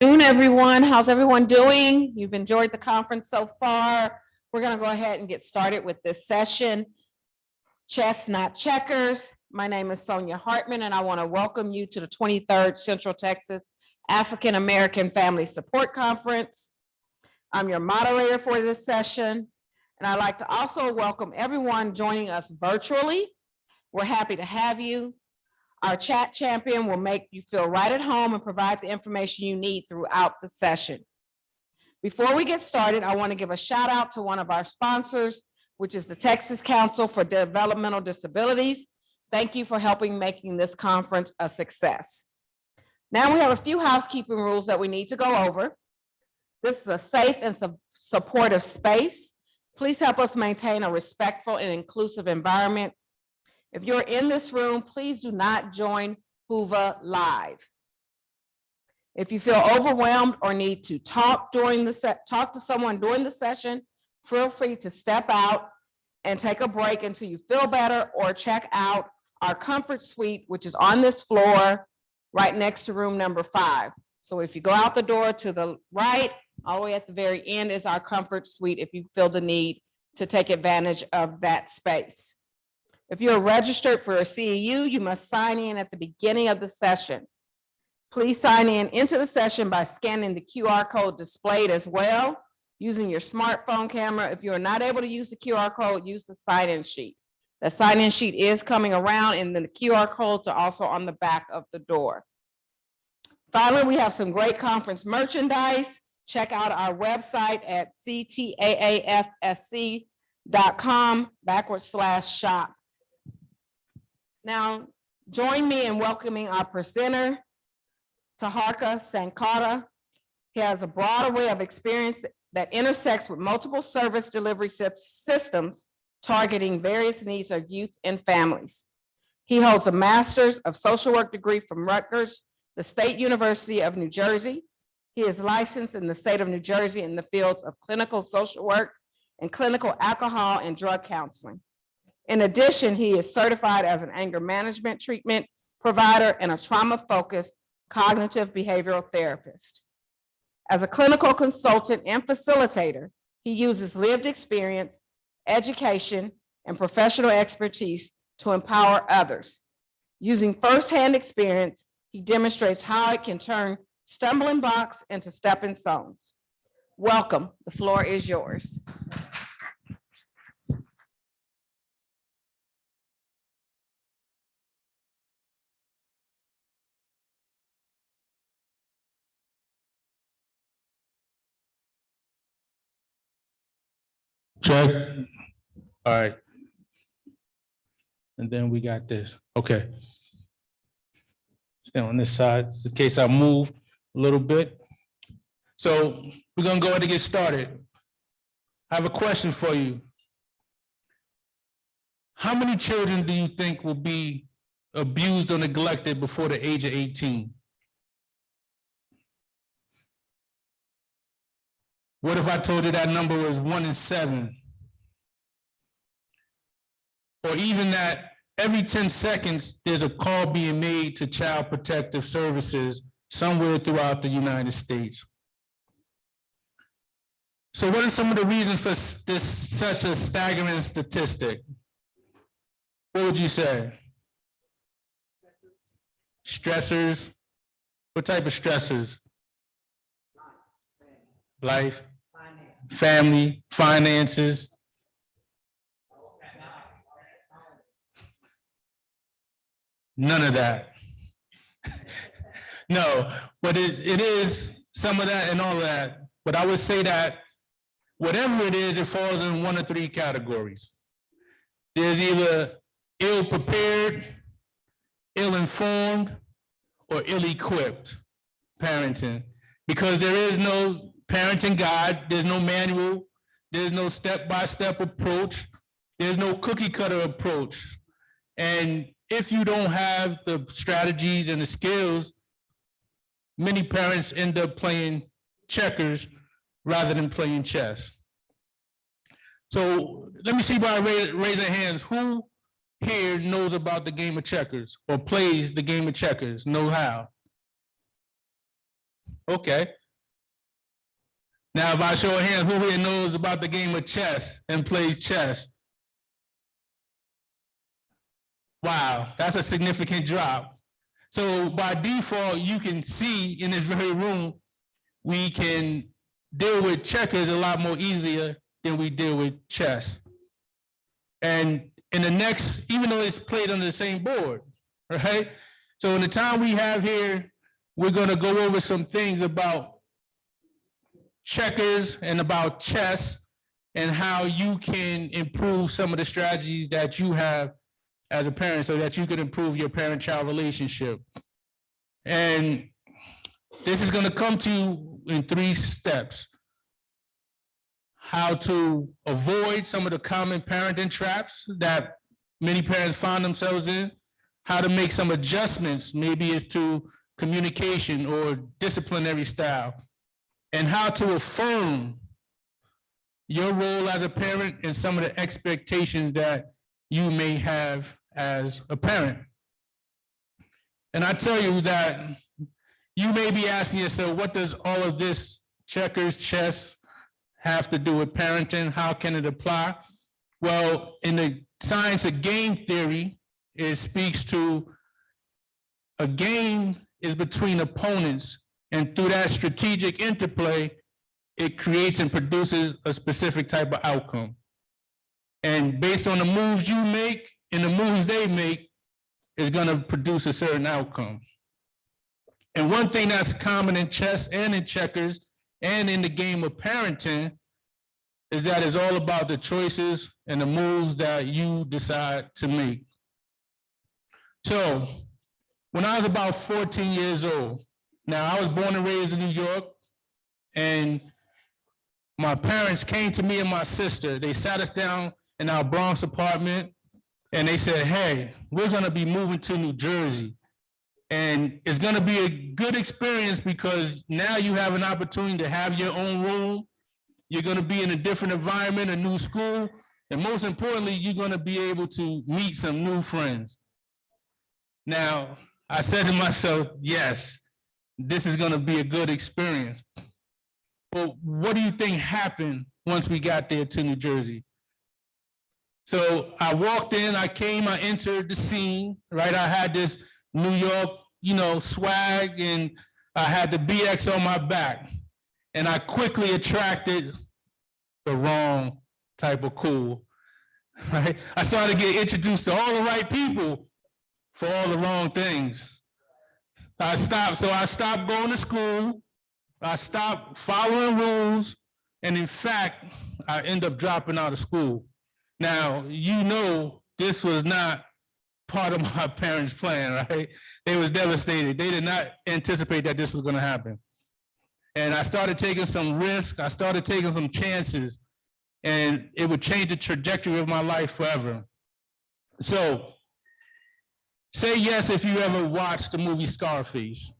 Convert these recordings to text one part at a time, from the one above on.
Afternoon, everyone. How's everyone doing? You've enjoyed the conference so far. We're going to go ahead and get started with this session. Chess, not checkers. My name is Sonia Hartman, and I want to welcome you to the 23rd Central Texas African American Family Support Conference. I'm your moderator for this session, and I'd like to also welcome everyone joining us virtually. We're happy to have you. Our chat champion will make you feel right at home and provide the information you need throughout the session. Before we get started, I want to give a shout out to one of our sponsors, which is the Texas Council for Developmental Disabilities. Thank you for helping making this conference a success. Now we have a few housekeeping rules that we need to go over. This is a safe and supportive space. Please help us maintain a respectful and inclusive environment. If you're in this room, please do not join Hoover Live. If you feel overwhelmed or need to talk to someone during the session, feel free to step out and take a break until you feel better, or check out our comfort suite, which is on this floor right next to room number 5. So if you go out the door to the right, all the way at the very end is our comfort suite if you feel the need to take advantage of that space. If you're registered for a CEU, you must sign in at the beginning of the session. Please sign into the session by scanning the QR code displayed as well, using your smartphone camera. If you are not able to use the QR code, use the sign-in sheet. The sign-in sheet is coming around, and then the QR codes are also on the back of the door. Finally, we have some great conference merchandise. Check out our website at ctaafsc.com/shop. Now, join me in welcoming our presenter, Taharka Sankara. He has a broad array of experience that intersects with multiple service delivery systems targeting various needs of youth and families. He holds a master's of social work degree from Rutgers, the State University of New Jersey. He is licensed in the state of New Jersey in the fields of clinical social work and clinical alcohol and drug counseling. In addition, he is certified as an anger management treatment provider and a trauma-focused cognitive behavioral therapist. As a clinical consultant and facilitator, he uses lived experience, education, and professional expertise to empower others. Using firsthand experience, he demonstrates how it can turn stumbling blocks into stepping stones. Welcome. The floor is yours. Check. All right. And then we got this. Okay. Stay on this side, just in case I move a little bit. So we're gonna go ahead and get started. I have a question for you. How many children do you think will be abused or neglected before the age of 18? What if I told you that number was 1 in 7? Or even that every 10 seconds, there's a call being made to Child Protective Services somewhere throughout the United States. So what are some of the reasons for this such a staggering statistic? What would you say? Stressors? What type of stressors? Life, family, finances. None of that. No, but it is some of that and all of that. But I would say that whatever it is, it falls in 1 of 3 categories. There's either ill-prepared, ill-informed, or ill-equipped parenting, because there is no parenting guide, there's no manual, there's no step-by-step approach, there's no cookie-cutter approach. And if you don't have the strategies and the skills, many parents end up playing checkers rather than playing chess. So let me see by raising hands, who here knows about the game of checkers or plays the game of checkers, know how? Okay. Now, by show of hands, who here knows about the game of chess and plays chess? Wow, that's a significant drop. So by default, you can see in this very room, we can deal with checkers a lot more easier than we deal with chess. And in the next, even though it's played on the same board, right? So in the time we have here, we're gonna go over some things about checkers and about chess and how you can improve some of the strategies that you have as a parent so that you could improve your parent-child relationship. And this is gonna come to you in 3 steps. How to avoid some of the common parenting traps that many parents find themselves in, how to make some adjustments, maybe it's to communication or disciplinary style, and how to affirm your role as a parent and some of the expectations that you may have as a parent. And I tell you that you may be asking yourself, what does all of this checkers, chess have to do with parenting? How can it apply? Well, in the science of game theory, it speaks to a game is between opponents, and through that strategic interplay, it creates and produces a specific type of outcome. And based on the moves you make and the moves they make, is gonna produce a certain outcome. And one thing that's common in chess and in checkers and in the game of parenting is that it's all about the choices and the moves that you decide to make. So when I was about 14 years old, now I was born and raised in New York, and my parents came to me and my sister. They sat us down in our Bronx apartment and they said, hey, we're gonna be moving to New Jersey. And it's gonna be a good experience because now you have an opportunity to have your own room. You're gonna be in a different environment, a new school, and most importantly, you're gonna be able to meet some new friends. Now, I said to myself, yes, this is gonna be a good experience. But what do you think happened once we got there to New Jersey? So I walked in, I entered the scene, right? I had this New York, swag, and I had the BX on my back. And I quickly attracted the wrong type of cool, right? I started to get introduced to all the right people for all the wrong things. I stopped going to school. I stopped following rules. And in fact, I ended up dropping out of school. Now, this was not part of my parents' plan, right? They was devastated. They did not anticipate that this was gonna happen. And I started taking some risks. I started taking some chances, and it would change the trajectory of my life forever. So, say yes if you ever watched the movie Scarface.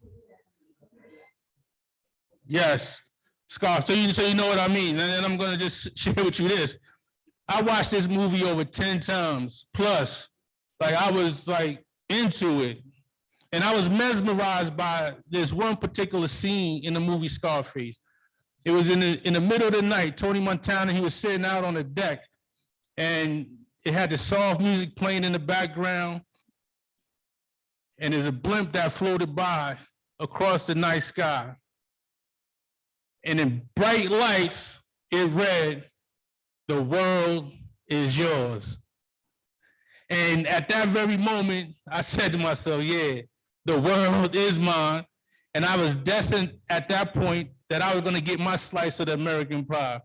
Yes, Scar. So you know what I mean. And I'm gonna just share with you this. I watched this movie over 10 times plus. Like I was like into it. And I was mesmerized by this one particular scene in the movie Scarface. It was in the middle of the night. Tony Montana, he was sitting out on the deck, and it had the soft music playing in the background. And there's a blimp that floated by across the night sky. And in bright lights, it read, "The world is yours." And at that very moment, I said to myself, yeah, the world is mine. And I was destined at that point that I was going to get my slice of the American pie.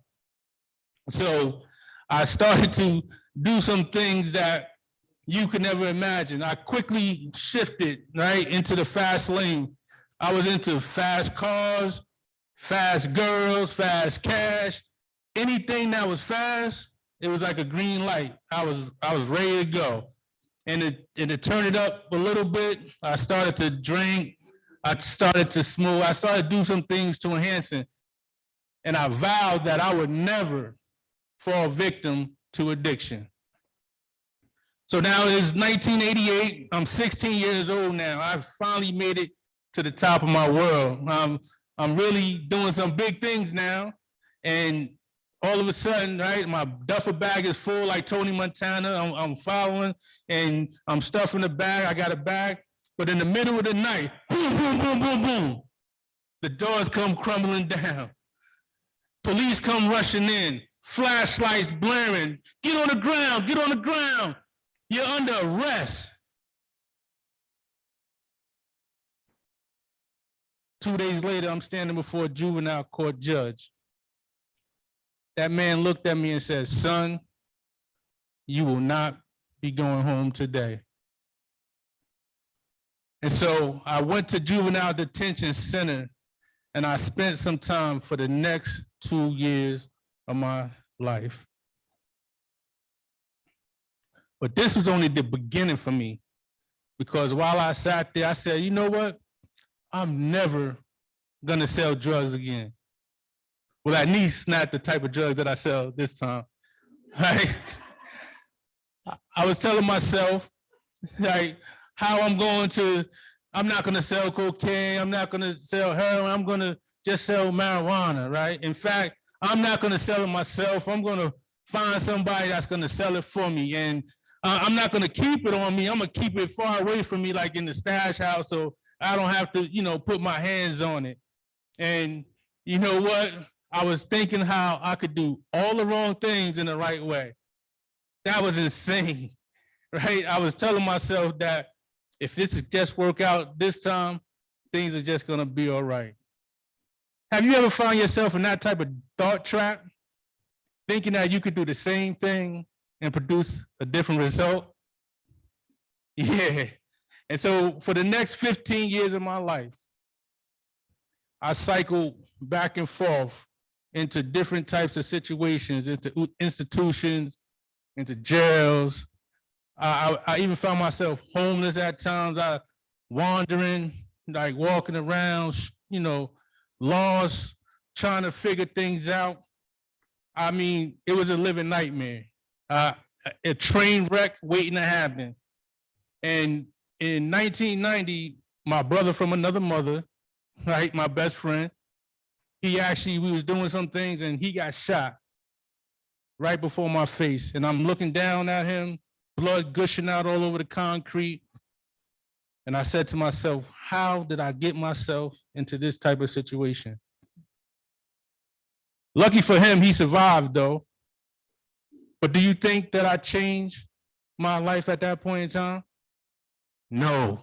So I started to do some things that you could never imagine. I quickly shifted right into the fast lane. I was into fast cars, fast girls, fast cash. Anything that was fast, it was like a green light. I was ready to go. And to turn it up a little bit, I started to drink, I started to smoke, I started to do some things to enhance it. And I vowed that I would never fall victim to addiction. So now it's 1988, I'm 16 years old now. I've finally made it to the top of my world. I'm I'm really doing some big things now. And all of a sudden, right, my duffel bag is full like Tony Montana. I'm following and I'm stuffing the bag. I got a bag. But in the middle of the night, boom, boom, boom, boom, boom, the doors come crumbling down. Police come rushing in, flashlights blaring. Get on the ground, get on the ground. You're under arrest. 2 days later, I'm standing before a juvenile court judge. That man looked at me and said, son, you will not be going home today. And so I went to juvenile detention center and I spent some time for the next 2 years of my life. But this was only the beginning for me, because while I sat there, I said, you know what? I'm never gonna sell drugs again. Well, at least not the type of drugs that I sell this time, right? I was telling myself, like, how I'm not gonna sell cocaine, I'm not gonna sell heroin, I'm gonna just sell marijuana, right? In fact, I'm not gonna sell it myself, I'm gonna find somebody that's gonna sell it for me. And I'm not gonna keep it on me, I'm gonna keep it far away from me, like in the stash house, so I don't have to, put my hands on it. And you know what? I was thinking how I could do all the wrong things in the right way. That was insane, right? I was telling myself that if this is just work out this time, things are just gonna be all right. Have you ever found yourself in that type of thought trap, thinking that you could do the same thing and produce a different result? Yeah. And so for the next 15 years of my life, I cycled back and forth into different types of situations, into institutions, into jails. I even found myself homeless at times, wandering, like walking around, lost, trying to figure things out. I mean, it was a living nightmare, a train wreck waiting to happen. And in 1990, my brother from another mother, right, my best friend, we was doing some things and he got shot right before my face. And I'm looking down at him, blood gushing out all over the concrete. And I said to myself, how did I get myself into this type of situation? Lucky for him, he survived though. But do you think that I changed my life at that point in time? No,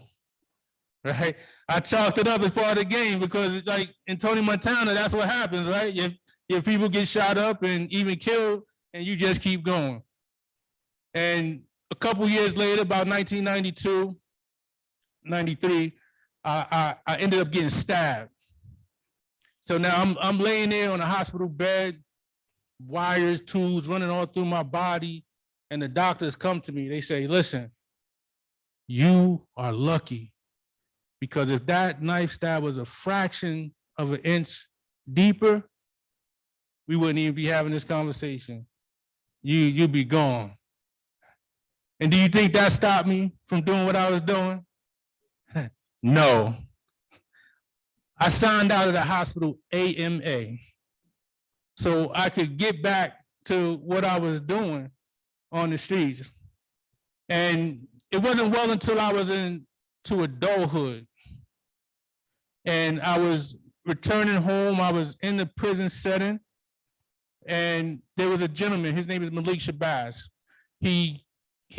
right? I chalked it up as part of the game because it's like in Tony Montana, that's what happens, right? If people get shot up and even killed and you just keep going. And a couple years later, about 1992, 93, I ended up getting stabbed. So now I'm laying there on a hospital bed, wires, tubes running all through my body. And the doctors come to me, they say, listen, you are lucky, because if that knife stab was a fraction of an inch deeper, we wouldn't even be having this conversation. You'd be gone. And do you think that stopped me from doing what I was doing? No. I signed out of the hospital AMA so I could get back to what I was doing on the streets. And it wasn't well until I was into adulthood and I was returning home. I was in the prison setting and there was a gentleman, his name is Malik Shabazz. He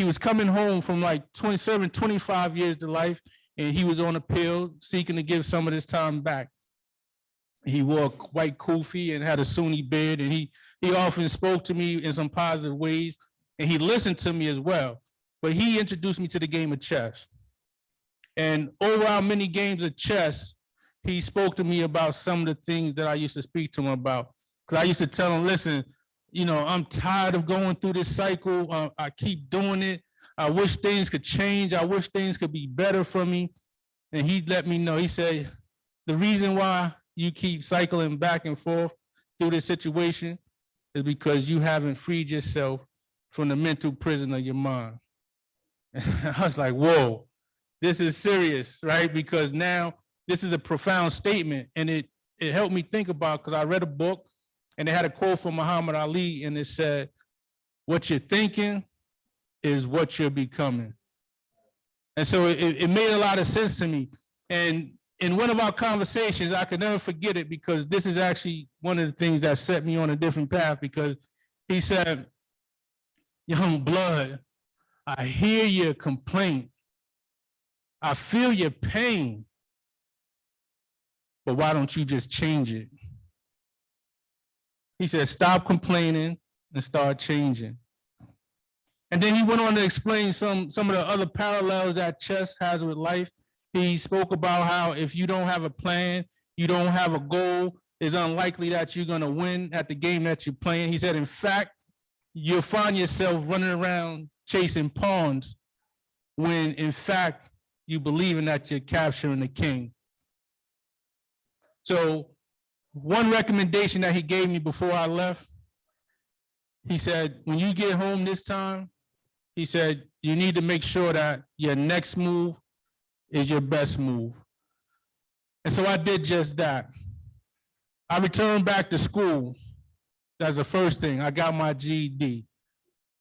was coming home from like 27, 25 years to life, and he was on appeal seeking to give some of his time back. He wore a white kufi and had a Sunni beard, and he often spoke to me in some positive ways, and he listened to me as well. But he introduced me to the game of chess. And over our many games of chess, he spoke to me about some of the things that I used to speak to him about. Because I used to tell him, listen, I'm tired of going through this cycle. I keep doing it. I wish things could change. I wish things could be better for me. And he let me know, he said, the reason why you keep cycling back and forth through this situation is because you haven't freed yourself from the mental prison of your mind. And I was like, whoa, this is serious, right? Because now this is a profound statement and it it helped me think about, because I read a book and it had a quote from Muhammad Ali, and it said, what you're thinking is what you're becoming. And so it made a lot of sense to me. And in one of our conversations, I could never forget it, because this is actually one of the things that set me on a different path, because he said, young blood, I hear your complaint. I feel your pain. But why don't you just change it? He said, stop complaining and start changing. And then he went on to explain some of the other parallels that chess has with life. He spoke about how if you don't have a plan, you don't have a goal, it's unlikely that you're going to win at the game that you're playing. He said, in fact, you'll find yourself running around chasing pawns when, in fact, you believe in that you're capturing the king. So one recommendation that he gave me before I left, he said, when you get home this time, he said, you need to make sure that your next move is your best move. And so I did just that. I returned back to school. That's the first thing. I got my GED.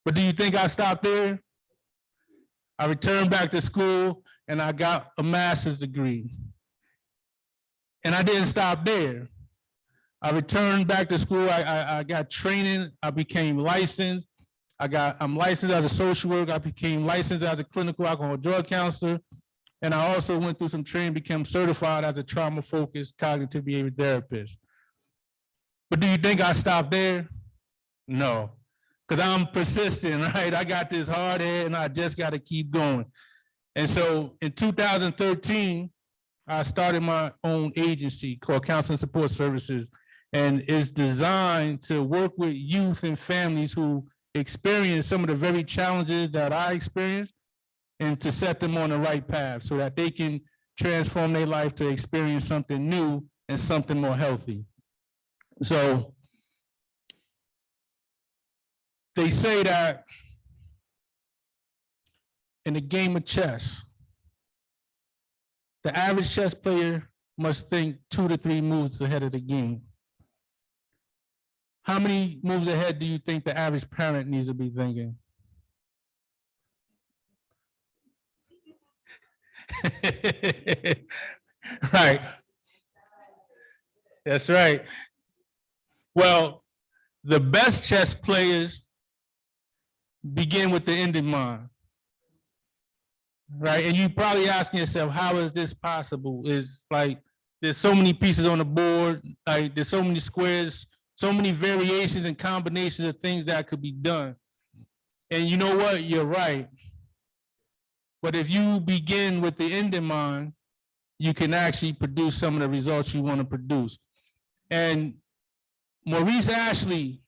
But do you think I stopped there? I returned back to school and I got a master's degree. And I didn't stop there. I returned back to school. I got training. I became licensed. I'm licensed as a social worker. I became licensed as a clinical alcohol drug counselor. And I also went through some training, became certified as a trauma-focused cognitive behavior therapist. But do you think I stopped there? No, because I'm persistent, right? I got this hard head and I just got to keep going. And so in 2013, I started my own agency called Counseling Support Services, and it's designed to work with youth and families who experience some of the very challenges that I experienced, and to set them on the right path so that they can transform their life to experience something new and something more healthy. So they say that in a game of chess, the average chess player must think 2 to 3 moves ahead of the game. How many moves ahead do you think the average parent needs to be thinking? Right. That's right. Well, the best chess players begin with the end in mind. Right. And you probably asking yourself, how is this possible? Is like, there's so many pieces on the board, like there's so many squares, so many variations and combinations of things that could be done. And you know what? You're right. But if you begin with the end in mind, you can actually produce some of the results you want to produce. And Maurice Ashley,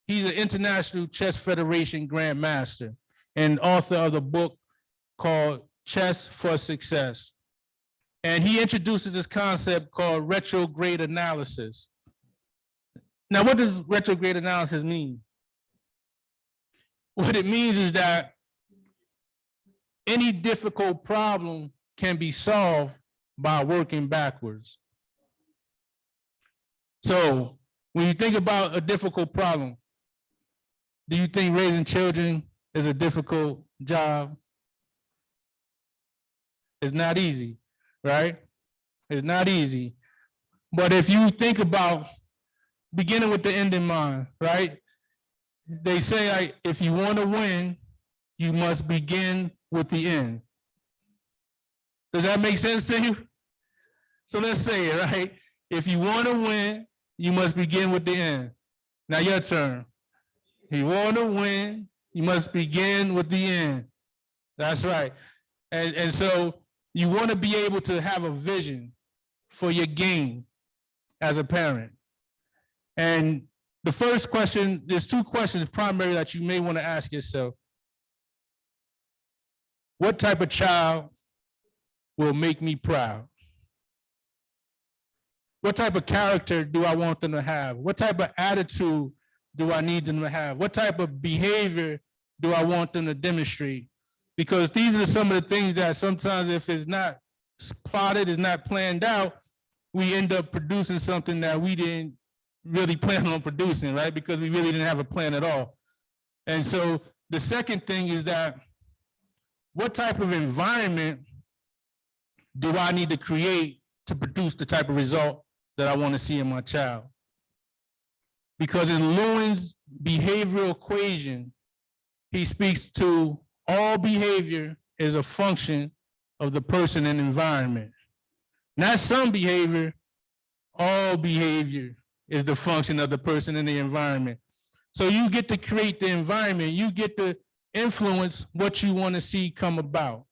he's an International Chess Federation Grandmaster and author of the book called Chess for Success. And he introduces this concept called retrograde analysis. Now, what does retrograde analysis mean? What it means is that any difficult problem can be solved by working backwards. So when you think about a difficult problem, do you think raising children is a difficult job? It's not easy, right? It's not easy. But if you think about beginning with the end in mind, right? They say, like, if you want to win, you must begin with the end. Does that make sense to you? So let's say it, right? If you want to win, you must begin with the end. Now your turn. If you want to win, you must begin with the end. That's right. And so you want to be able to have a vision for your game as a parent. And the first question, there's 2 questions primarily that you may want to ask yourself. What type of child will make me proud? What type of character do I want them to have? What type of attitude do I need them to have? What type of behavior do I want them to demonstrate? Because these are some of the things that sometimes, if it's not plotted, it's not planned out, we end up producing something that we didn't really plan on producing, right? Because we really didn't have a plan at all. And so the second thing is that what type of environment do I need to create to produce the type of result that I want to see in my child? Because in Lewin's behavioral equation, he speaks to all behavior is a function of the person and environment. Not some behavior, all behavior is the function of the person and the environment. So you get to create the environment, you get to influence what you want to see come about.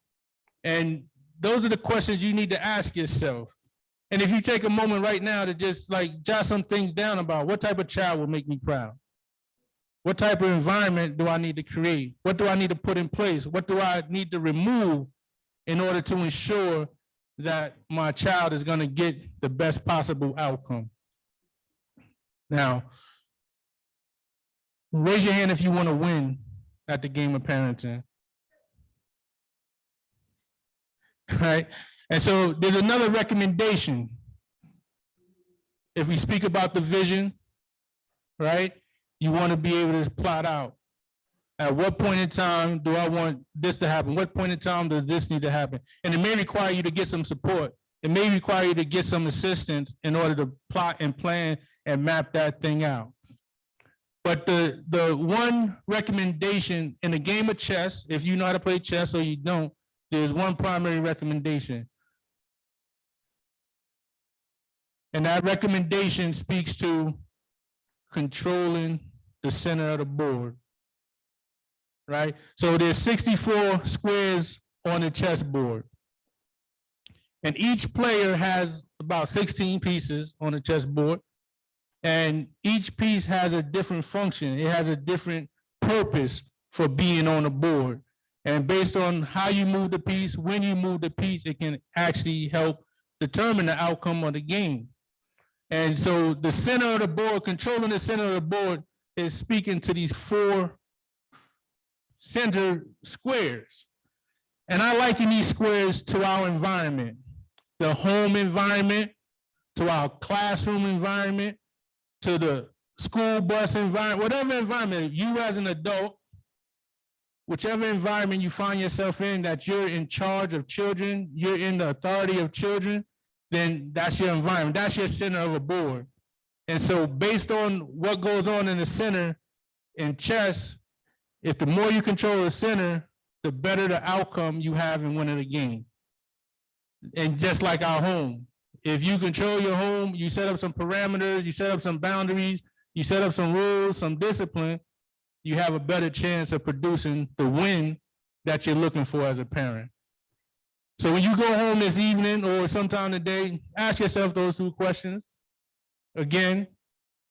And those are the questions you need to ask yourself. And if you take a moment right now to just like jot some things down about what type of child will make me proud? What type of environment do I need to create? What do I need to put in place? What do I need to remove in order to ensure that my child is going to get the best possible outcome? Now, raise your hand if you want to win at the game of parenting. Right? And so there's another recommendation. If we speak about the vision, right? You want to be able to plot out at what point in time do I want this to happen? What point in time does this need to happen? And it may require you to get some support. It may require you to get some assistance in order to plot and plan and map that thing out. But the one recommendation in a game of chess, if you know how to play chess or you don't, there's one primary recommendation. And that recommendation speaks to controlling the center of the board, right? So there's 64 squares on the chessboard. And each player has about 16 pieces on the chessboard. And each piece has a different function. It has a different purpose for being on the board. And based on how you move the piece, when you move the piece, it can actually help determine the outcome of the game. And so the center of the board, controlling the center of the board, is speaking to these 4 center squares. And I liken these squares to our environment, the home environment, to our classroom environment, to the school bus environment, whatever environment, you as an adult, whichever environment you find yourself in, that you're in charge of children, you're in the authority of children, then that's your environment. That's your center of a board. And so based on what goes on in the center in chess, if the more you control the center, the better the outcome you have in winning the game. And just like our home, if you control your home, you set up some parameters, you set up some boundaries, you set up some rules, some discipline, you have a better chance of producing the win that you're looking for as a parent. So when you go home this evening or sometime today, ask yourself those 2 questions. Again,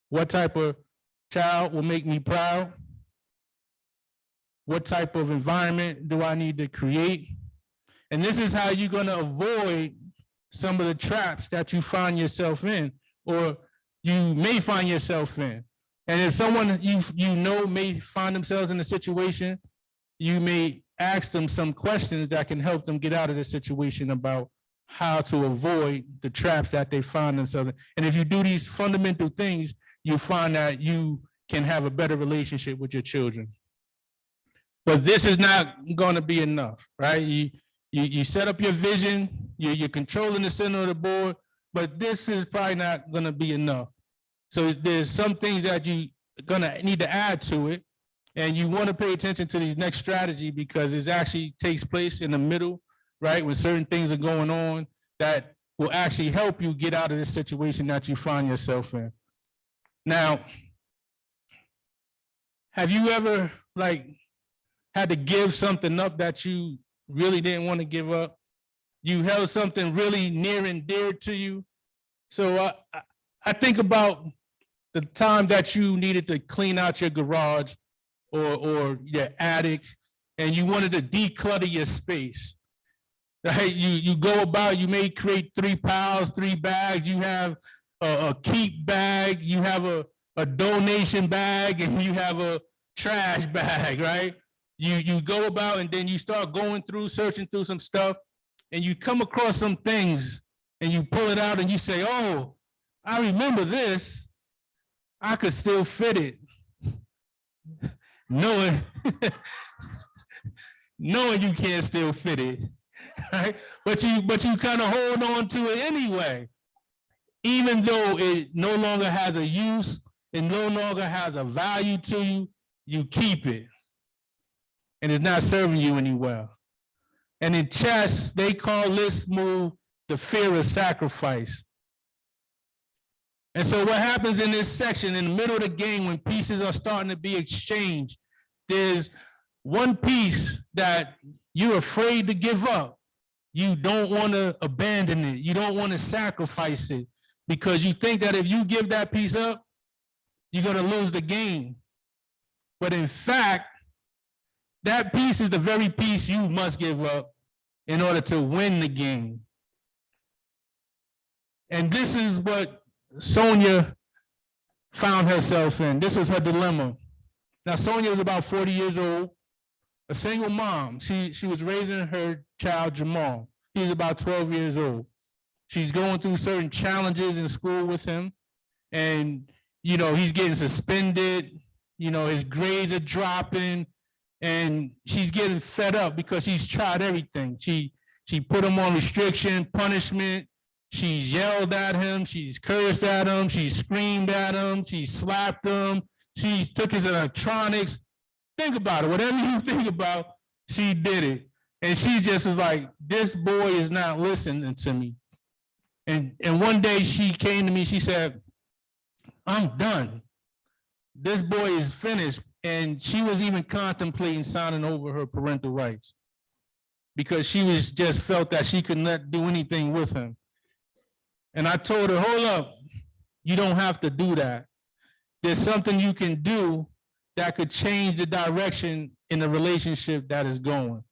what type of child will make me proud? What type of environment do I need to create? And this is how you're going to avoid some of the traps that you find yourself in, or you may find yourself in. And if someone you know may find themselves in a situation, you may ask them some questions that can help them get out of the situation about how to avoid the traps that they find themselves in. And if you do these fundamental things, you find that you can have a better relationship with your children. But this is not going to be enough, right? You set up your vision, you're controlling the center of the board, but this is probably not going to be enough. So there's some things that you're going to need to add to it. And you want to pay attention to these next strategy because it actually takes place in the middle, right? When certain things are going on that will actually help you get out of this situation that you find yourself in. Now, have you ever had to give something up that you really didn't want to give up? You held something really near and dear to you. So I think about the time that you needed to clean out your garage or your attic, and you wanted to declutter your space, right? You go about, you may create 3 piles, 3 bags. You have a keep bag, you have a donation bag, and you have a trash bag, right? You go about and then you start going through, searching through some stuff, and you come across some things, and you pull it out and you say, oh, I remember this, I could still fit it. Knowing, knowing you can't still fit it, right? But you kind of hold on to it anyway. Even though it no longer has a use, it no longer has a value to you, you keep it. And it's not serving you any well. And in chess, they call this move the fear of sacrifice. And so what happens in this section, in the middle of the game, when pieces are starting to be exchanged, there's one piece that you're afraid to give up. You don't want to abandon it. You don't want to sacrifice it because you think that if you give that piece up, you're going to lose the game. But in fact, that piece is the very piece you must give up in order to win the game. And this is what Sonia found herself in. This was her dilemma. Now, Sonia was about 40 years old, a single mom. She was raising her child, Jamal. He's about 12 years old. She's going through certain challenges in school with him. And, you know, he's getting suspended. You know, his grades are dropping. And she's getting fed up because he's tried everything. She put him on restriction, punishment. She's yelled at him. She's cursed at him. She screamed at him. She slapped him. She took his electronics. Think about it. Whatever you think about, she did it. And she just was like, this boy is not listening to me. And one day she came to me, she said, I'm done. This boy is finished. And she was even contemplating signing over her parental rights because she was just felt that she could not do anything with him. And I told her, hold up, you don't have to do that. There's something you can do that could change the direction in the relationship that is going.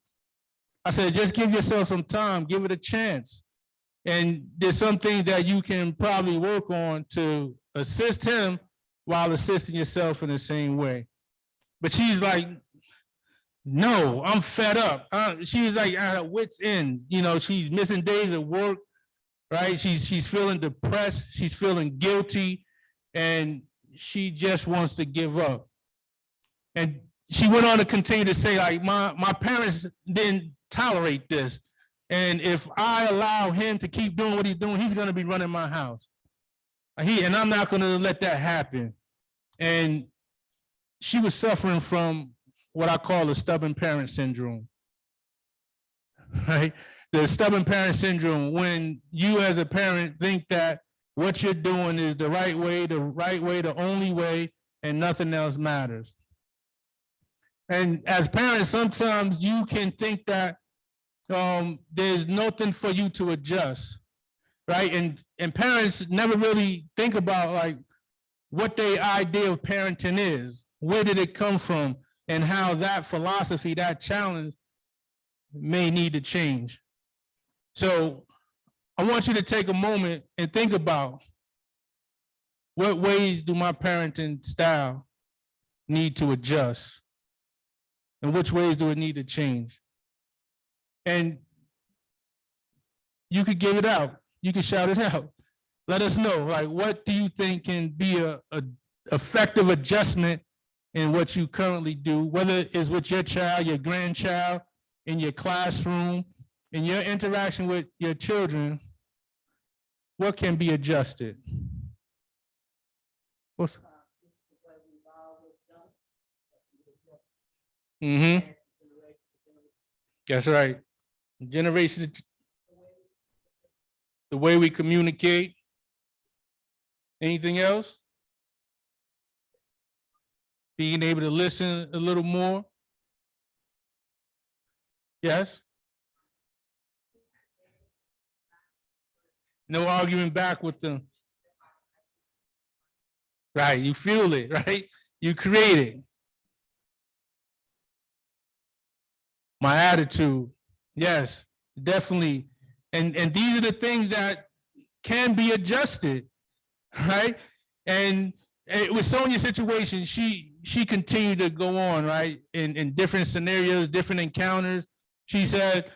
I said, just give yourself some time, give it a chance. And there's some things that you can probably work on to assist him while assisting yourself in the same way. But she's like, no, I'm fed up. She was like at her wit's end. You know, she's missing days of work, right? She's feeling depressed. She's feeling guilty. And she just wants to give up. And she went on to continue to say, like, my parents didn't tolerate this. And if I allow him to keep doing what he's doing, he's going to be running my house. And I'm not going to let that happen. And she was suffering from what I call the stubborn parent syndrome, right? The stubborn parent syndrome, when you as a parent think that what you're doing is the right way, the only way, and nothing else matters. And as parents, sometimes you can think that there's nothing for you to adjust, right? And parents never really think about like what their idea of parenting is. Where did it come from? And how that philosophy, that challenge may need to change. So I want you to take a moment and think about what ways do my parenting style need to adjust? And which ways do it need to change? And you could give it out. You can shout it out. Let us know, like, what do you think can be a effective adjustment in what you currently do, whether it's with your child, your grandchild, in your classroom, in your interaction with your children, what can be adjusted? Mm-hmm. That's right. Generation, the way we communicate. Anything else? Being able to listen a little more. Yes? No arguing back with them. Right, you feel it, right? You create it. My attitude, yes, definitely. And these are the things that can be adjusted, right? And with Sonia's situation, she continued to go on, right? In different scenarios, different encounters. She said,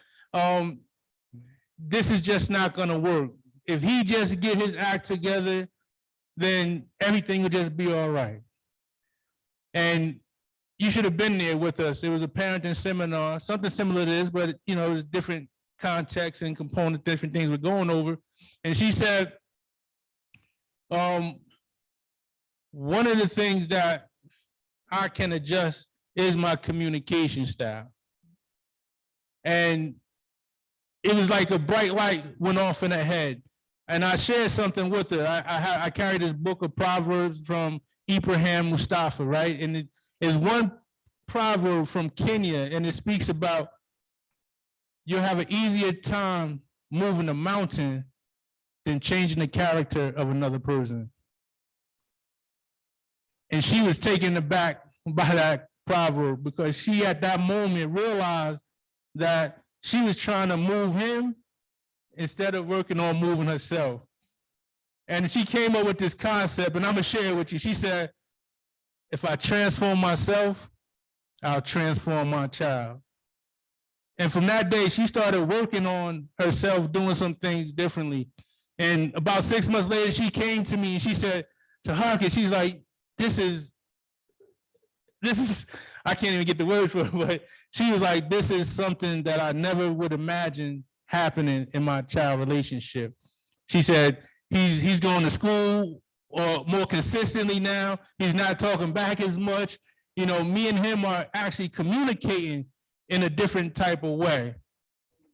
this is just not gonna work. if he just get his act together, then everything will just be all right. And you should have been there with us. It was a parenting seminar, something similar to this, but you know, it was different context and component, different things we're going over. And she said, one of the things that I can adjust is my communication style. And it was like a bright light went off in her head. And I shared something with her. I carried this book of Proverbs from Ibrahim Mustafa, right? And it is one proverb from Kenya, and it speaks about you'll have an easier time moving a mountain than changing the character of another person. And she was taken aback by that proverb because she at that moment realized that she was trying to move him instead of working on moving herself. And she came up with this concept, and I'm gonna share it with you. She said, if I transform myself, I'll transform my child. And from that day, she started working on herself, doing some things differently. And about 6 months later, she came to me and she said, Taharka, she's like, this is, I can't even get the word for it, but she was like, this is something that I never would imagine happening in my child relationship. She said, he's going to school or more consistently now. He's not talking back as much. You know, me and him are actually communicating in a different type of way.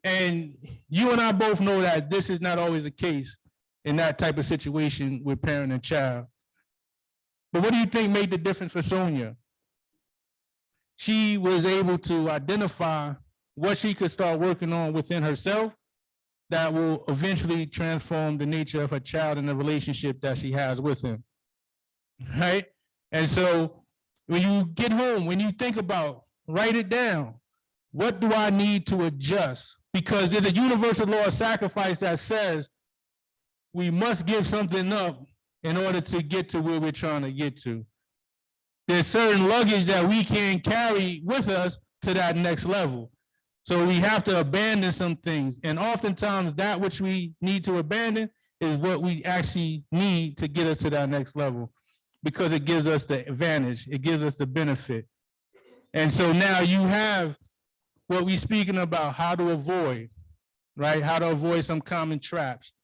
And you and I both know that this is not always the case in that type of situation with parent and child. But what do you think made the difference for Sonia? She was able to identify what she could start working on within herself that will eventually transform the nature of her child and the relationship that she has with him, right? And so when you get home, when you think about, write it down. What do I need to adjust? Because there's a universal law of sacrifice that says we must give something up in order to get to where we're trying to get to. There's certain luggage that we can't carry with us to that next level. So we have to abandon some things. And oftentimes that which we need to abandon is what we actually need to get us to that next level, because it gives us the advantage, it gives us the benefit. And so now you have what we're speaking about, how to avoid, right? How to avoid some common traps,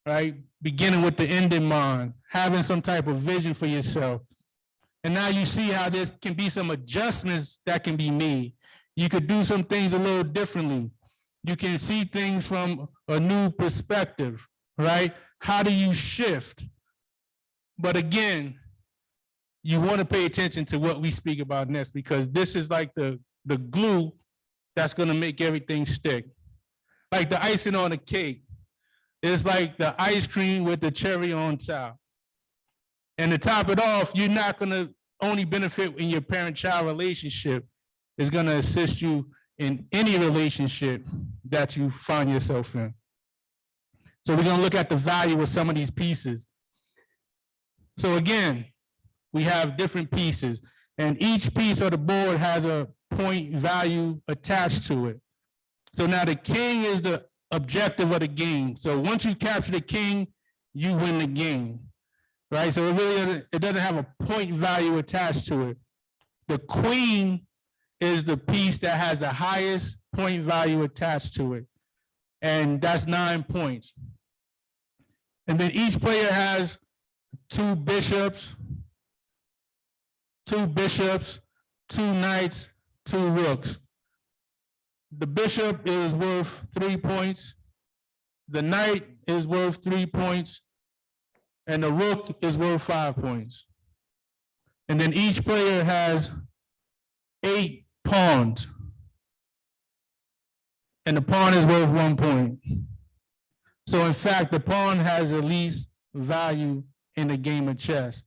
right? Beginning with the end in mind, having some type of vision for yourself. And now you see how there can be some adjustments that can be made. You could do some things a little differently. You can see things from a new perspective, right? How do you shift? But again, you want to pay attention to what we speak about next, because this is like the glue that's going to make everything stick. Like the icing on a cake. It's like the ice cream with the cherry on top. And to top it off, you're not going to only benefit in your parent-child relationship. It's going to assist you in any relationship that you find yourself in. So we're going to look at the value of some of these pieces. So again, we have different pieces, and each piece of the board has a point value attached to it. So now the king is the objective of the game. So once you capture the king, you win the game, right? So it doesn't have a point value attached to it. The queen is the piece that has the highest point value attached to it, and that's 9 points. And then each player has two bishops, two knights, two rooks. The bishop is worth 3 points. The knight is worth 3 points. And the rook is worth 5 points. And then each player has 8 pawns. And the pawn is worth 1 point. So in fact, the pawn has the least value in the game of chess.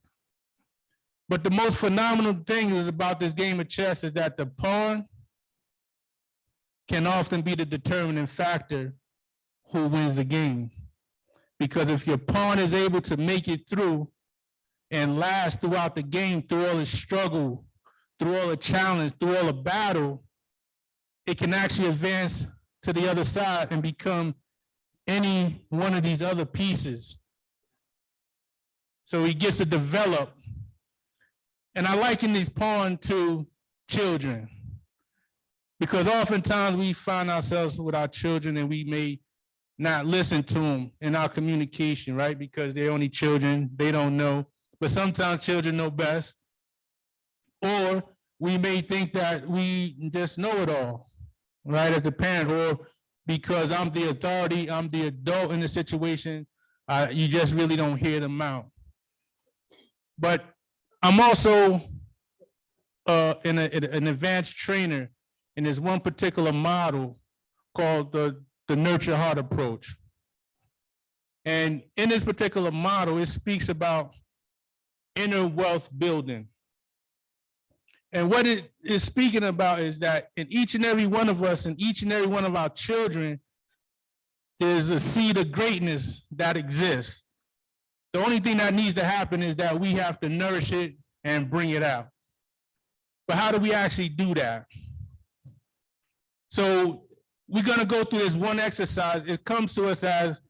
But the most phenomenal thing is about this game of chess is that the pawn can often be the determining factor who wins the game. Because if your pawn is able to make it through and last throughout the game, through all the struggle, through all the challenge, through all the battle, it can actually advance to the other side and become any one of these other pieces. So he gets to develop. And I liken this pawn to children, because oftentimes we find ourselves with our children and we may not listen to them in our communication, right? Because they're only children, they don't know. But sometimes children know best. Or we may think that we just know it all, right, as a parent, or because I'm the authority, I'm the adult in the situation, you just really don't hear them out. But I'm also an advanced trainer, and there's one particular model called the nurture heart approach. And in this particular model, it speaks about inner wealth building. And what it is speaking about is that in each and every one of us and each and every one of our children, there's a seed of greatness that exists. The only thing that needs to happen is that we have to nourish it and bring it out. But how do we actually do that? So we're going to go through this one exercise. It comes to us as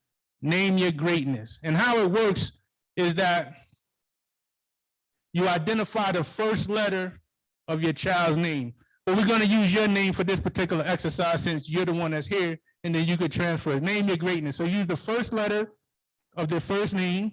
name your greatness. And how it works is that you identify the first letter of your child's name. But we're going to use your name for this particular exercise since you're the one that's here, and then you could transfer it. Name your greatness. So use the first letter of their first name,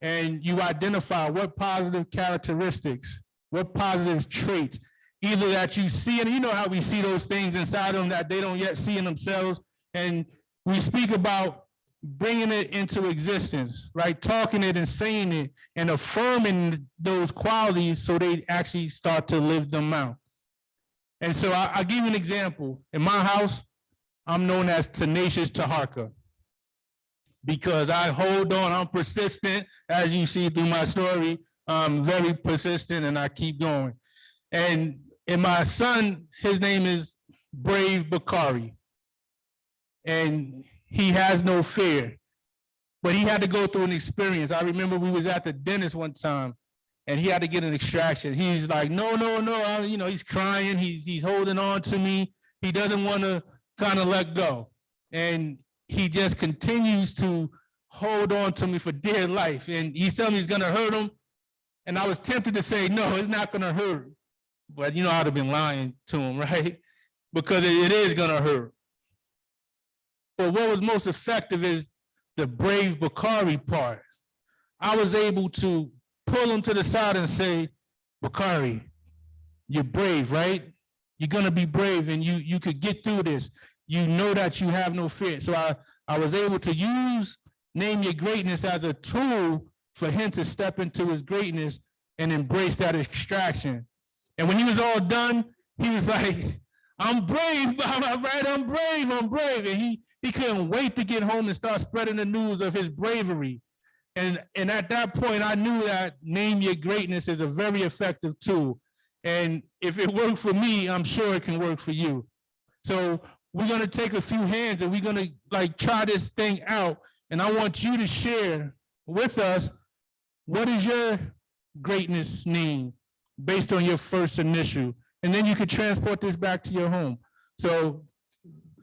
and you identify what positive characteristics, what positive traits, either that you see, and you know how we see those things inside them that they don't yet see in themselves. And we speak about bringing it into existence, right? Talking it and saying it and affirming those qualities so they actually start to live them out. And so I'll give you an example. In my house, I'm known as Tenacious Taharka because I hold on, I'm persistent, as you see through my story. I'm very persistent and I keep going. And my son, his name is Brave Bakari. And he has no fear, but he had to go through an experience. I remember we was at the dentist one time and he had to get an extraction. He's like, no, he's crying. He's holding on to me. He doesn't want to kind of let go. And he just continues to hold on to me for dear life. And he's telling me he's going to hurt him. And I was tempted to say, no, it's not going to hurt. But, I'd have been lying to him, right? Because it is going to hurt. But what was most effective is the Brave Bakari part. I was able to pull him to the side and say, Bakari, you're brave, right? You're going to be brave and you could get through this. You know that you have no fear. So I was able to use Name Your Greatness as a tool for him to step into his greatness and embrace that extraction. And when he was all done, he was like, I'm brave, right? I'm brave. And he couldn't wait to get home and start spreading the news of his bravery. And at that point, I knew that Name Your Greatness is a very effective tool. And if it worked for me, I'm sure it can work for you. So we're going to take a few hands and we're going to try this thing out. And I want you to share with us, what is your greatness name based on your first initial? And then you could transport this back to your home. So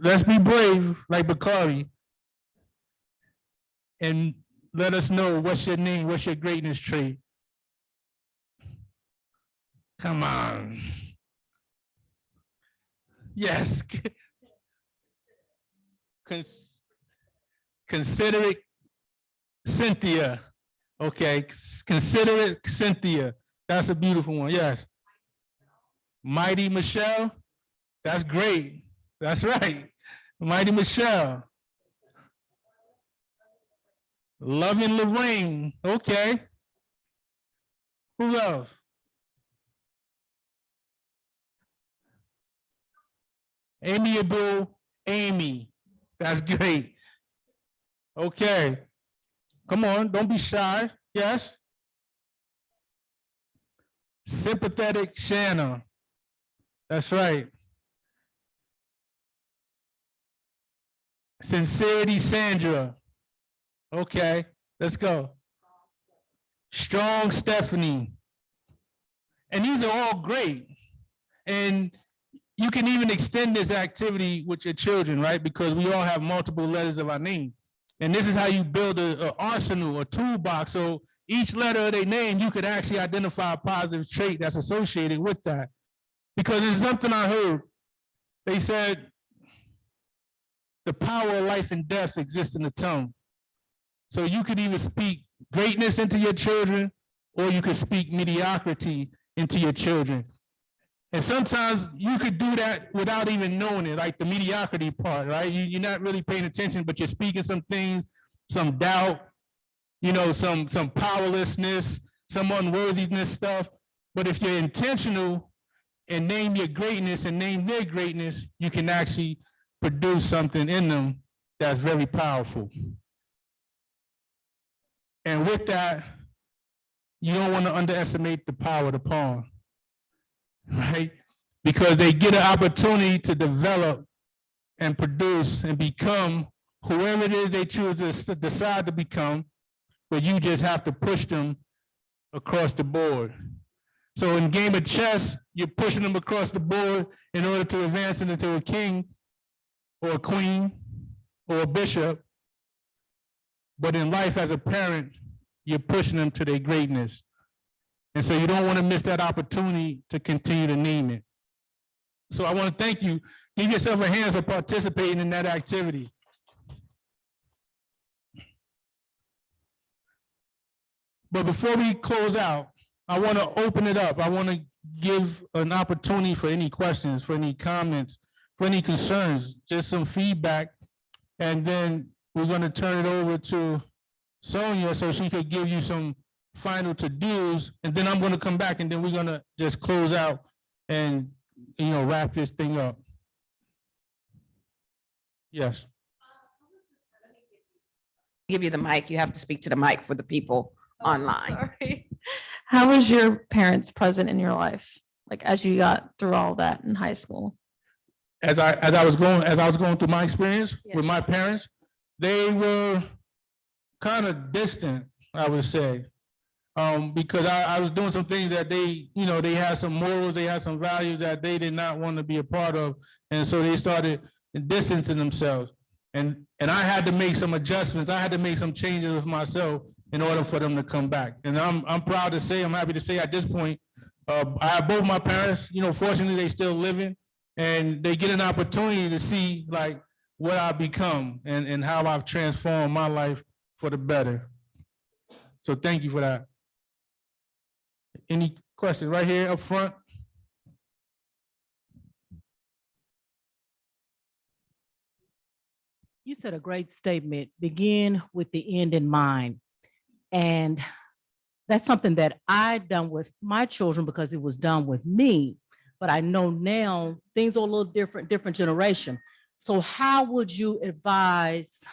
let's be brave like Bakari and let us know what's your name, what's your greatness trait. Come on. Yes. Consider it Cynthia. Okay, consider it Cynthia. That's a beautiful one, yes. Mighty Michelle, that's great. That's right, Mighty Michelle. Loving Lorraine, okay. Who else? Amiable Amy, that's great. Okay, come on, don't be shy, yes. Sympathetic Shanna, that's right. Sincerity Sandra, okay, let's go. Strong Stephanie. And these are all great. And you can even extend this activity with your children, right? Because we all have multiple letters of our name. And this is how you build an arsenal, a toolbox. So each letter of their name, you could actually identify a positive trait that's associated with that. Because it's something I heard. They said the power of life and death exists in the tongue. So you could either speak greatness into your children, or you could speak mediocrity into your children. And sometimes you could do that without even knowing it, like the mediocrity part, right? You're not really paying attention, but you're speaking some things, some doubt, some powerlessness, some unworthiness stuff. But if you're intentional and name your greatness and name their greatness, you can actually produce something in them that's very powerful. And with that, you don't want to underestimate the power of the pawn, right? Because they get an opportunity to develop and produce and become whoever it is they choose to decide to become, but you just have to push them across the board. So in game of chess, you're pushing them across the board in order to advance them into a king or a queen or a bishop. But in life as a parent, you're pushing them to their greatness. And so you don't want to miss that opportunity to continue to name it. So I want to thank you. Give yourself a hand for participating in that activity. But before we close out, I want to open it up. I want to give an opportunity for any questions, for any comments, for any concerns, just some feedback. And then we're going to turn it over to Sonia so she could give you some final to-dos. And then I'm going to come back and then we're going to just close out and wrap this thing up. Yes. Give you the mic. You have to speak to the mic for the people online. Sorry. How was your parents present in your life? Like as you got through all that in high school? As I was going through my experience Yeah. with my parents, they were kind of distant, I would say. Because I was doing some things that they had some morals, they had some values that they did not want to be a part of. And so they started distancing themselves. And I had to make some adjustments. I had to make some changes with myself in order for them to come back. And I'm proud to say, I'm happy to say at this point, I have both my parents, fortunately they still living, and they get an opportunity to see like what I've become and how I've transformed my life for the better. So thank you for that. Any questions right here up front? You said a great statement, begin with the end in mind. And that's something that I done with my children because it was done with me. But I know now things are a little different generation. So how would you advise,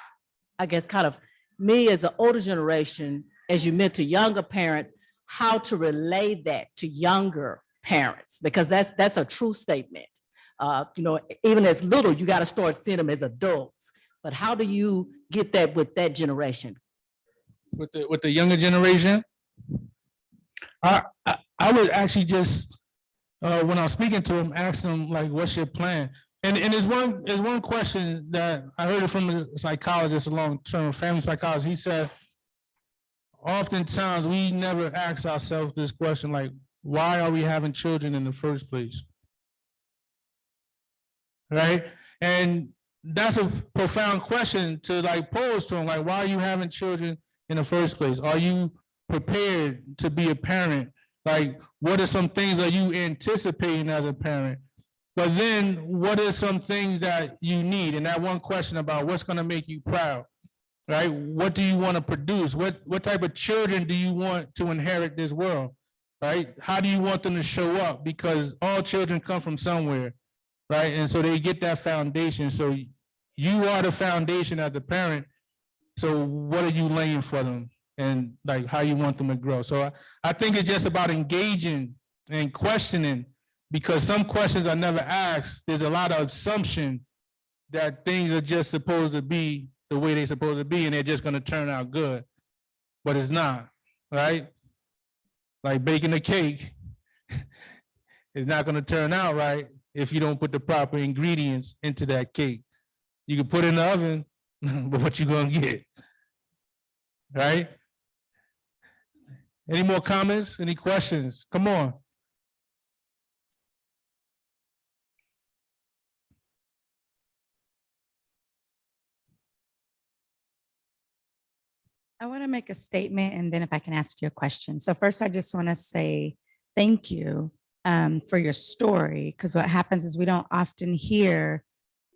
I guess, kind of me as an older generation, as you meant to younger parents, how to relay that to younger parents? Because that's a true statement. Even as little, you got to start seeing them as adults. But how do you get that with that generation? With the younger generation, I would actually just when I was speaking to them, ask them like, "What's your plan?" And there's one question that I heard it from a psychologist, a long-term family psychologist. He said, oftentimes we never ask ourselves this question, like, why are we having children in the first place? Right? And that's a profound question to like pose to them, like, why are you having children in the first place? Are you prepared to be a parent? Like, what are some things are you anticipating as a parent? But then what are some things that you need? And that one question about what's going to make you proud, right? What do you want to produce? What type of children do you want to inherit this world, right? How do you want them to show up? Because all children come from somewhere, right? And so they get that foundation. So you are the foundation as a parent. So what are you laying for them? And like how you want them to grow. So I think it's just about engaging and questioning, because some questions are never asked. There's a lot of assumption that things are just supposed to be the way they're supposed to be, and they're just going to turn out good, but it's not, right? Like baking a cake is not going to turn out right if you don't put the proper ingredients into that cake. You can put it in the oven, but what you gonna get? Right? Any more comments? Any questions? Come on. I want to make a statement and then if I can ask you a question. So first, I just want to say thank you for your story, because what happens is we don't often hear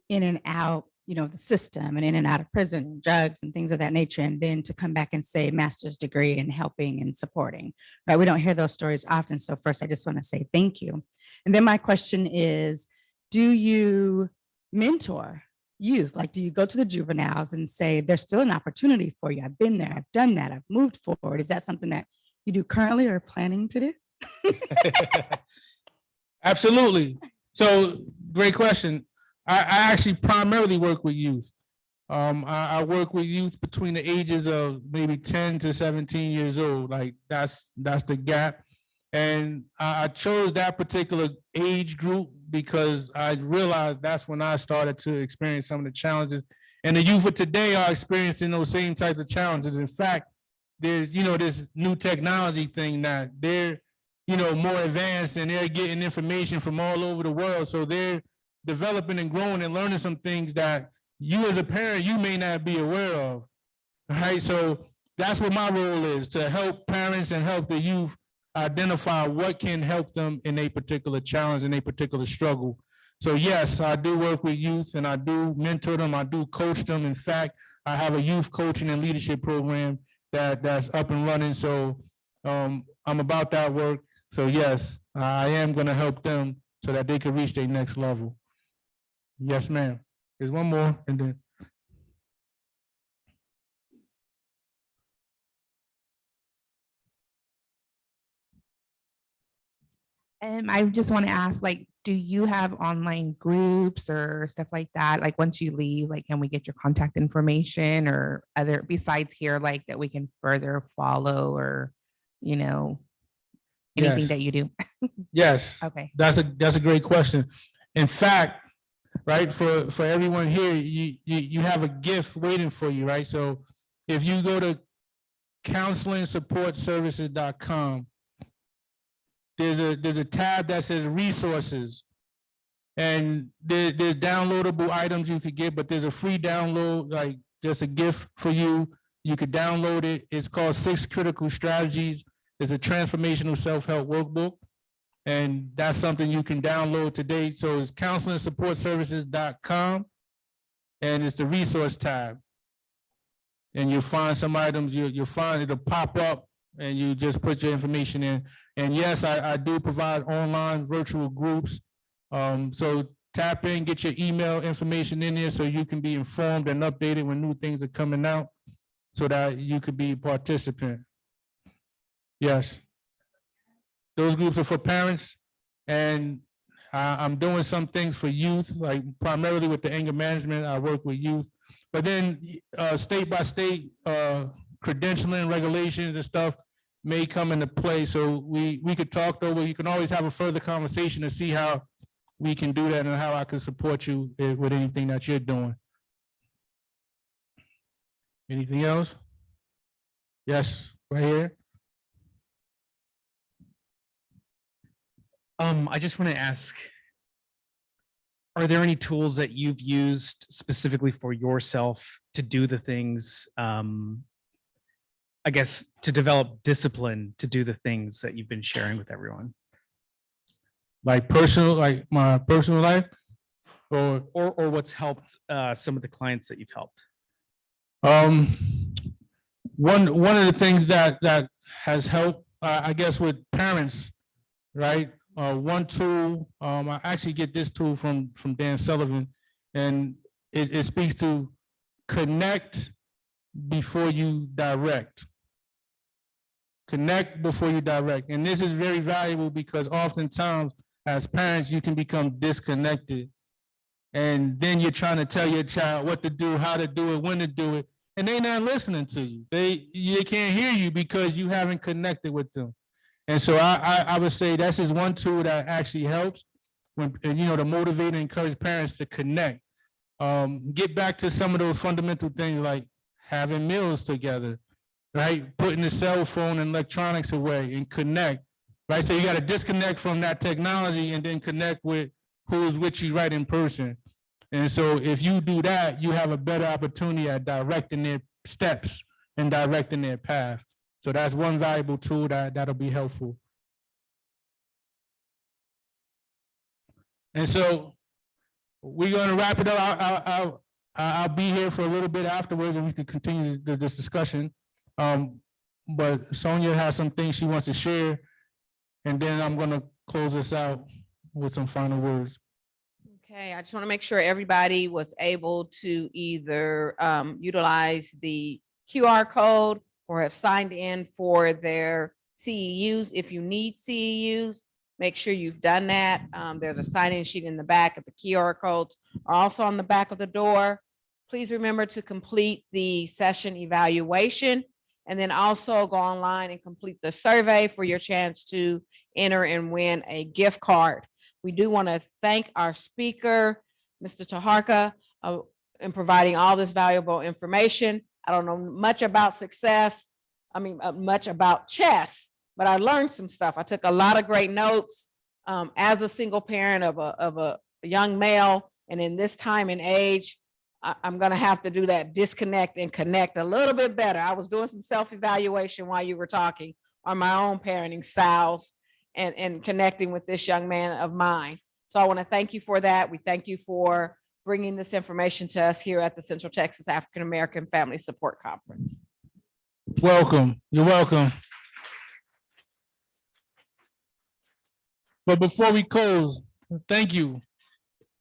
in and out, the system and in and out of prison, drugs and things of that nature. And then to come back and say master's degree and helping and supporting, right? We don't hear those stories often. So first, I just want to say thank you. And then my question is, do you mentor youth? Like, do you go to the juveniles and say, there's still an opportunity for you? I've been there, I've done that, I've moved forward. Is that something that you do currently or planning to do? Absolutely. So great question. I actually primarily work with youth. I work with youth between the ages of maybe 10 to 17 years old. Like that's the gap. And I chose that particular age group because I realized that's when I started to experience some of the challenges. And the youth of today are experiencing those same types of challenges. In fact, there's, this new technology thing that they're, more advanced and they're getting information from all over the world. So they're developing and growing and learning some things that you as a parent, you may not be aware of, right? So that's what my role is, to help parents and help the youth identify what can help them in a particular challenge, in a particular struggle. So yes, I do work with youth and I do mentor them, I do coach them. In fact, I have a youth coaching and leadership program that's up and running. So I'm about that work. So yes, I am gonna help them so that they can reach their next level. Yes, ma'am. There's one more and then. I just want to ask, like, do you have online groups or stuff like that? Like, once you leave, like, can we get your contact information or other besides here, like that we can further follow or, anything Yes. that you do? Yes. Okay. That's a great question. In fact, right, for everyone here, you have a gift waiting for you, right? So if you go to counseling-support-services.com, there's a tab that says resources. And there's downloadable items you could get, but there's a free download, like just a gift for you. You could download it. It's called 6 Critical Strategies. It's a transformational self-help workbook. And that's something you can download today. So it's counseling-support-services.com, and it's the resource tab. And you'll find some items, you'll find it'll pop up and you just put your information in. And yes, I do provide online virtual groups. So tap in, get your email information in there so you can be informed and updated when new things are coming out so that you could be a participant. Yes. Those groups are for parents, and I'm doing some things for youth, like primarily with the anger management. I work with youth, but then state by state credentialing regulations and stuff may come into play. So we could talk over. You can always have a further conversation to see how we can do that and how I can support you with anything that you're doing. Anything else? Yes, right here. I just want to ask, are there any tools that you've used specifically for yourself to do the things, I guess, to develop discipline to do the things that you've been sharing with everyone? Like my personal life? Or what's helped some of the clients that you've helped? One of the things that has helped, I guess, with parents, right? One tool, I actually get this tool from Dan Sullivan, and it speaks to connect before you direct. Connect before you direct. And this is very valuable because oftentimes as parents, you can become disconnected. And then you're trying to tell your child what to do, how to do it, when to do it, and they're not listening to you. They can't hear you because you haven't connected with them. And so I would say that's just one tool that actually helps. and, you know, to motivate and encourage parents to connect. Get back to some of those fundamental things like having meals together, right? Putting the cell phone and electronics away and connect, right? So you got to disconnect from that technology and then connect with who's with you right in person. And so if you do that, you have a better opportunity at directing their steps and directing their path. So that's one valuable tool that'll be helpful. And so we're going to wrap it up. I'll be here for a little bit afterwards and we can continue this discussion. But Sonia has some things she wants to share. And then I'm going to close this out with some final words. Okay, I just want to make sure everybody was able to either utilize the QR code or have signed in for their CEUs. If you need CEUs, make sure you've done that. There's a sign-in sheet in the back of the QR codes are also on the back of the door. Please remember to complete the session evaluation and then also go online and complete the survey for your chance to enter and win a gift card. We do want to thank our speaker, Mr. Taharka, in providing all this valuable information. I don't know much about much about chess, but I learned some stuff. I took a lot of great notes as a single parent of a young male. And in this time and age, I'm going to have to do that disconnect and connect a little bit better. I was doing some self-evaluation while you were talking on my own parenting styles and connecting with this young man of mine. So I want to thank you for that. We thank you for bringing this information to us here at the Central Texas African American Family Support Conference. Welcome. You're welcome. But before we close, thank you.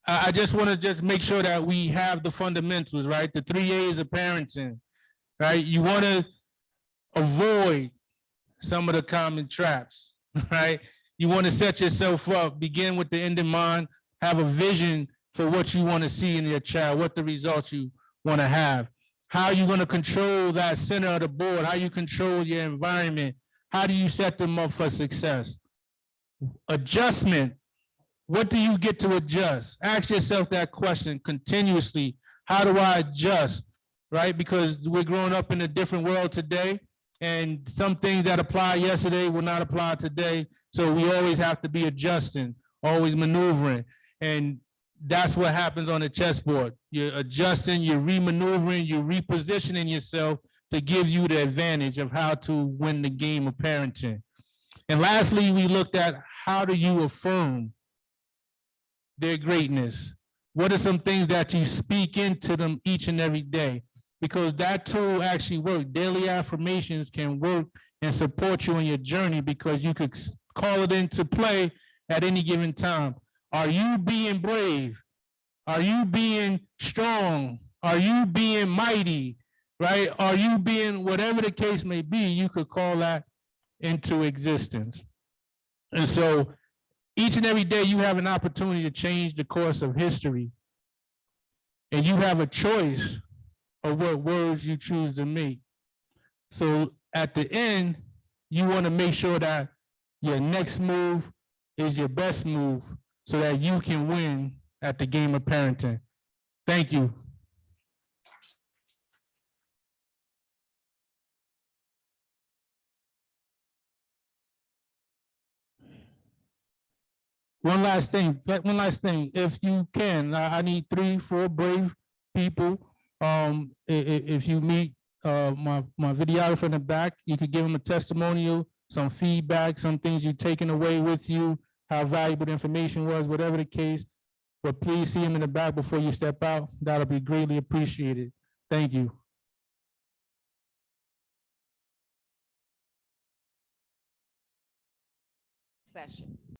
I just want to make sure that we have the fundamentals, right? The 3 A's of parenting, right? You want to avoid some of the common traps, right? You want to set yourself up, begin with the end in mind, have a vision for what you want to see in your child, what the results you want to have. How are you going to control that center of the board? How you control your environment? How do you set them up for success? Adjustment. What do you get to adjust? Ask yourself that question continuously. How do I adjust, right? Because we're growing up in a different world today, and some things that apply yesterday will not apply today. So we always have to be adjusting, always maneuvering. And that's what happens on the chessboard. You're adjusting, you're remaneuvering, you're repositioning yourself to give you the advantage of how to win the game of parenting. And lastly, we looked at how do you affirm their greatness? What are some things that you speak into them each and every day? Because that tool actually works. Daily affirmations can work and support you on your journey because you could call it into play at any given time. Are you being brave? Are you being strong? Are you being mighty? Right? Are you being whatever the case may be, you could call that into existence. And so each and every day you have an opportunity to change the course of history. And you have a choice of what words you choose to make. So at the end, you want to make sure that your next move is your best move so that you can win at the game of parenting. Thank you. One last thing. If you can, I need 3, 4 brave people. If you meet my videographer in the back, you could give him a testimonial, some feedback, some things you've taken away with you, how valuable the information was, whatever the case. But please see him in the back before you step out. That'll be greatly appreciated. Thank you. Session.